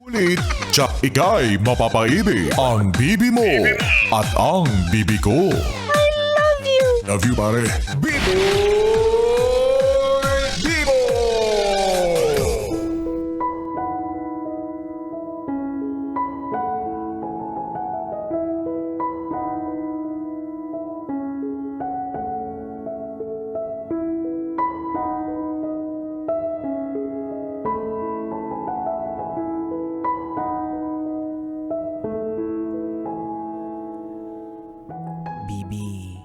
Ulit, tsak ikay mapapaibig ang bibi mo at ang bibi ko. Love you, pare. Bibo! Bibo! Bibi,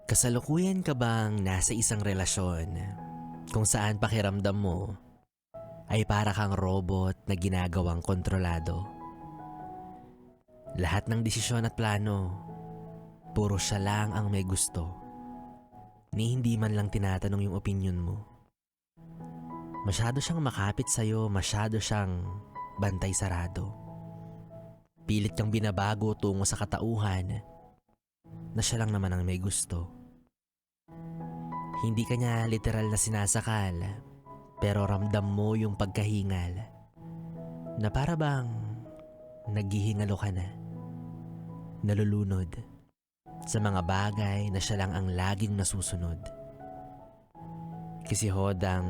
kasalukuyan ka bang nasa isang relasyon kung saan pakiramdam mo ay para kang robot na ginagawang kontrolado? Lahat ng desisyon at plano, puro siya lang ang may gusto. Ni hindi man lang tinatanong yung opinion mo. Masyado siyang makapit sa'yo, masyado siyang bantay sarado. Pilit kang binabago tungo sa katauhan na siya lang naman ang may gusto. Hindi ka niya literal na sinasakal, pero ramdam mo yung pagkahingal na para bang naghihingalo ka na, nalulunod sa mga bagay na siya lang ang laging nasusunod. Kasi hodang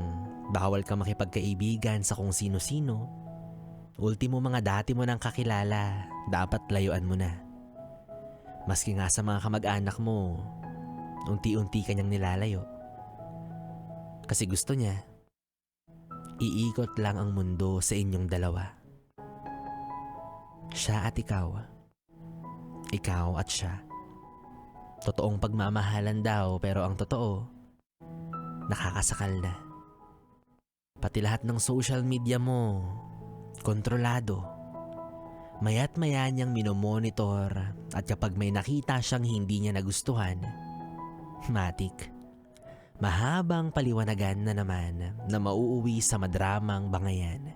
bawal ka makipagkaibigan sa kung sino-sino, ultimo mga dati mo nang kakilala, dapat layuan mo na. Maski nga sa mga kamag-anak mo, unti-unti kanyang nilalayo. Kasi gusto niya, iikot lang ang mundo sa inyong dalawa. Siya at ikaw. Ikaw at siya. Totoong pagmamahalan daw, pero ang totoo, nakakasakal na. Pati lahat ng social media mo, kontrolado. Maya't maya niyang minomonitor at kapag may nakita siyang hindi niya nagustuhan, matik, mahabang paliwanagan na naman na mauuwi sa madramang bangayan.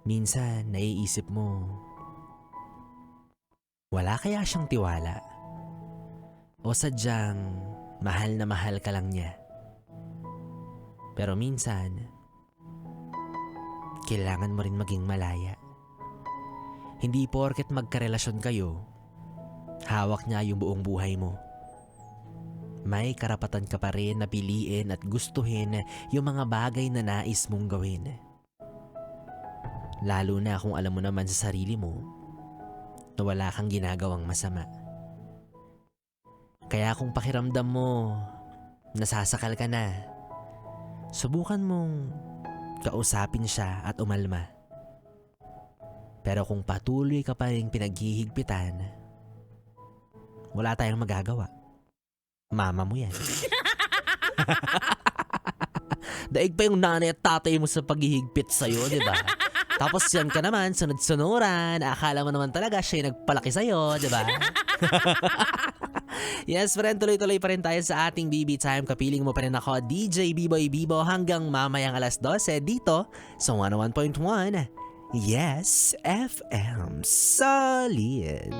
Minsan naiisip mo, wala kaya siyang tiwala? O sadyang mahal na mahal ka lang niya? Pero minsan, kailangan mo rin maging malaya. Hindi porket magkarelasyon kayo, hawak niya yung buong buhay mo. May karapatan ka pa rin na piliin at gustuhin yung mga bagay na nais mong gawin. Lalo na kung alam mo naman sa sarili mo na wala kang ginagawang masama. Kaya kung pakiramdam mo nasasakal ka na, subukan mong kausapin siya at umalma. Pero kung patuloy ka pa rin pinaghihigpitan, wala tayong magagawa. Mama mo yan. Daig pa yung nanay at tatay mo sa paghihigpit sa'yo, di ba? Tapos yan ka naman, sunod-sunuran. Akala mo naman talaga siya yung nagpalaki sa'yo, di ba? Yes, friend, tuloy-tuloy pa rin tayo sa ating BB Time. Kapiling mo pa rin ako, DJ B-Boy Bibo, hanggang mamayang alas 12 dito sa 101.1 Yes FM Solid.